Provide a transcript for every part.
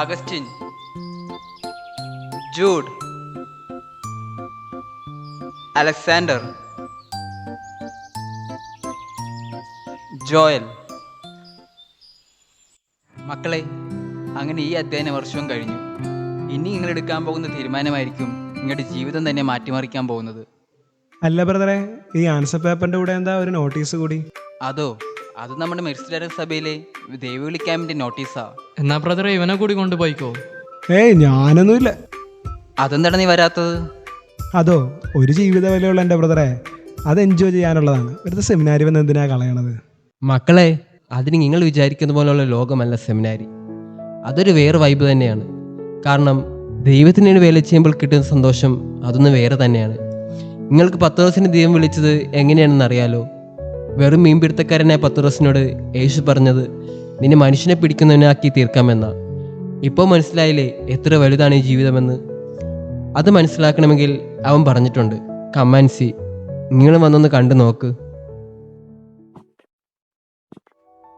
Augustine, Jude, Alexander, Joel. മക്കളെ, അങ്ങനെ ഈ അധ്യയന വർഷവും കഴിഞ്ഞു. ഇനി നിങ്ങൾ എടുക്കാൻ പോകുന്ന തീരുമാനമായിരിക്കും നിങ്ങളുടെ ജീവിതം തന്നെ മാറ്റിമറിക്കാൻ പോകുന്നത്. അല്ല ബ്രദറെ, ഈ ആൻസർ പേപ്പറിന്റെ കൂടെ എന്താ ഒരു നോട്ടീസ് കൂടി? അത് നമ്മുടെ മെർസിഡർ സഭയിലെ ദൈവവിളി ക്യാമ്പിന്റെ നോട്ടീസാ. എന്നാ ബ്രദറെ ഇവനെ കൂടി കൊണ്ടുപോയിക്കോ. ഏയ് ഞാനൊന്നുമില്ല. അതെന്താണ് നീ വരാത്തത്? അതോ, ഒരു ജീവിത വിലയുള്ള എൻ്റെ ബ്രദറെ, അത് എൻജോയ് ചെയ്യാനുള്ളതാണ്. വെറുതെ സെമിനാരി വന്ന് എന്തിനാ കളയണത്? മക്കളെ, അതിന് നിങ്ങൾ വിചാരിക്കുന്ന പോലുള്ള ലോകമല്ല സെമിനാരി. അതൊരു വേറെ വൈബ് തന്നെയാണ്. കാരണം ദൈവത്തിന് വേല ചെയ്യുമ്പോൾ കിട്ടുന്ന സന്തോഷം അതൊന്ന് വേറെ തന്നെയാണ്. നിങ്ങൾക്ക് പത്രോസിനെ ദൈവം വിളിച്ചത് എങ്ങനെയാണെന്ന് അറിയാലോ. വെറും മീൻപിടുത്തക്കാരനായ പത്രോസിനോട് യേശു പറഞ്ഞത് നിന്നെ മനുഷ്യനെ പിടിക്കുന്നവനാക്കി തീർക്കാമെന്നാ. ഇപ്പോൾ മനസ്സിലായില്ലേ എത്ര വലുതാണ് ഈ ജീവിതമെന്ന്? അത് മനസ്സിലാക്കണമെങ്കിൽ അവൻ പറഞ്ഞിട്ടുണ്ട്, കമാൻസി, നിങ്ങൾ വന്നൊന്ന് കണ്ടു നോക്ക്.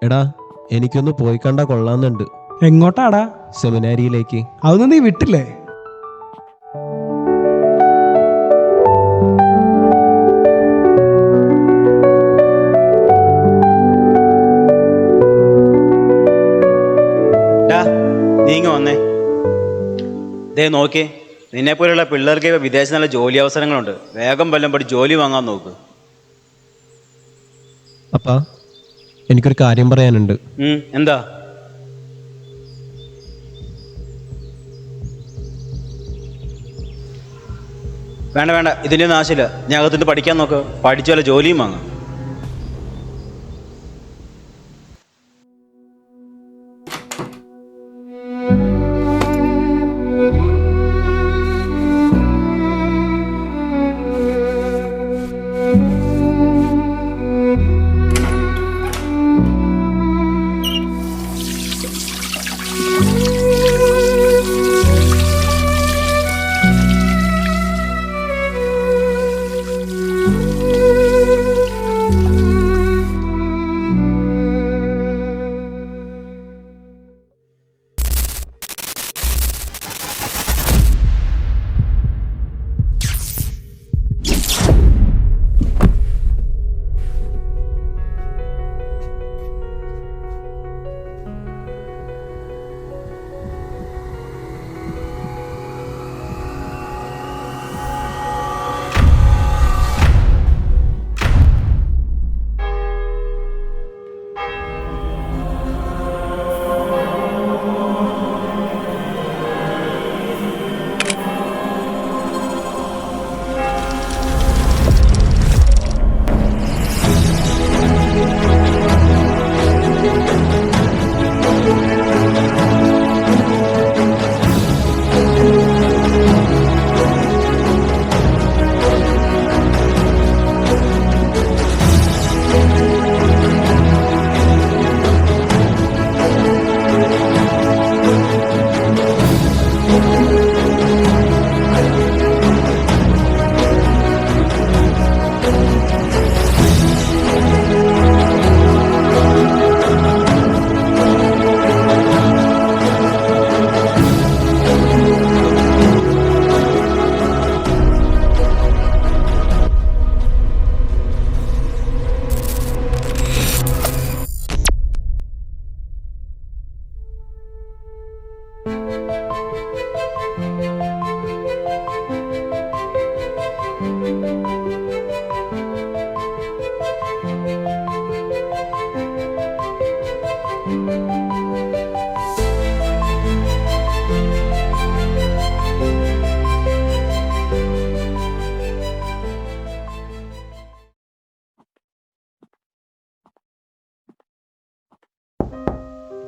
എടാ, എനിക്കൊന്ന് പോയി കണ്ടാ കൊള്ളാന്നുണ്ട്. എങ്ങോട്ടാടാ? സെമിനാരിയിലേക്ക്. അതൊന്നും നീ വിട്ടില്ലേ? നീങ്ങ വന്നേ. ദേ നോക്കേ, നിന്നെ പോലെയുള്ള പിള്ളേർക്ക് വിദേശ നല്ല ജോലി അവസരങ്ങളുണ്ട്. വേഗം വല്ലം പടി ജോലി വാങ്ങാൻ നോക്ക്. അപ്പാ, എനിക്കൊരു കാര്യം പറയാനുണ്ട്. എന്താ? വേണ്ട വേണ്ട, ഇതിൻ്റെ ഒന്നും ആവശ്യമില്ല. ഞാൻ അകത്തുനിന്ന് പഠിക്കാൻ നോക്ക്. പഠിച്ച പോലെ ജോലിയും വാങ്ങാം.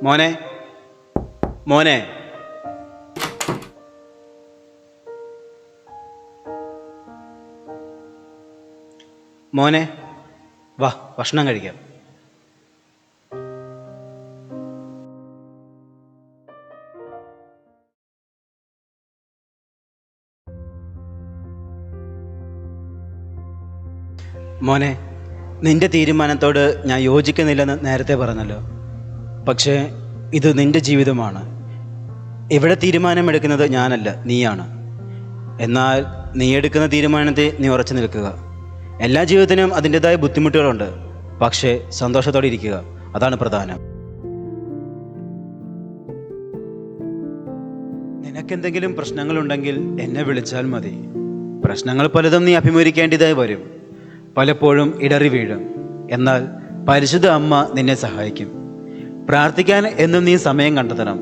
മോനെ, മോനെ, മോനെ, വാ ഭക്ഷണം കഴിക്കാം. മോനെ, നിന്റെ തീരുമാനത്തോട് ഞാൻ യോജിക്കുന്നില്ലെന്ന് നേരത്തെ പറഞ്ഞല്ലോ. പക്ഷേ ഇത് നിന്റെ ജീവിതമാണ്. ഇവിടെ തീരുമാനമെടുക്കുന്നത് ഞാനല്ല, നീയാണ്. എന്നാൽ നീ എടുക്കുന്ന തീരുമാനത്തെ നീ ഉറച്ചു നിൽക്കുക. എല്ലാ ജീവിതത്തിനും അതിൻ്റെതായ ബുദ്ധിമുട്ടുകളുണ്ട്, പക്ഷേ സന്തോഷത്തോടെ ഇരിക്കുക, അതാണ് പ്രധാനം. നിനക്കെന്തെങ്കിലും പ്രശ്നങ്ങളുണ്ടെങ്കിൽ എന്നെ വിളിച്ചാൽ മതി. പ്രശ്നങ്ങൾ പലതും നീ അഭിമുഖീകരിക്കേണ്ടതായി വരും, പലപ്പോഴും ഇടറി വീഴും. എന്നാൽ പരിശുദ്ധ അമ്മ നിന്നെ സഹായിക്കും. പ്രാർത്ഥിക്കാൻ എന്നും നീ സമയം കണ്ടെത്തണം.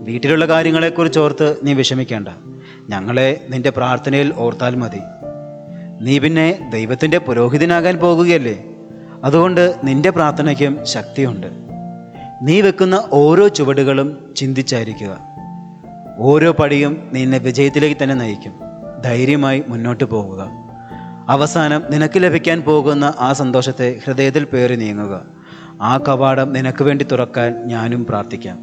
വീട്ടിലുള്ള കാര്യങ്ങളെക്കുറിച്ച് ഓർത്ത് നീ വിഷമിക്കേണ്ട. ഞങ്ങളെ നിന്റെ പ്രാർത്ഥനയിൽ ഓർത്താൽ മതി. നീ പിന്നെ ദൈവത്തിൻ്റെ പുരോഹിതനാകാൻ പോകുകയല്ലേ, അതുകൊണ്ട് നിന്റെ പ്രാർത്ഥനയ്ക്കും ശക്തിയുണ്ട്. നീ വെക്കുന്ന ഓരോ ചുവടുകളും ചിന്തിച്ചായിരിക്കുക. ഓരോ പടിയും നിന്നെ വിജയത്തിലേക്ക് തന്നെ നയിക്കും. ധൈര്യമായി മുന്നോട്ട് പോകുക. അവസാനം നിനക്ക് ലഭിക്കാൻ പോകുന്ന ആ സന്തോഷത്തെ ഹൃദയത്തിൽ പേറി നീങ്ങുക. ആ കവാടം നിനക്ക് വേണ്ടി തുറക്കാൻ ഞാനും പ്രാർത്ഥിക്കാം.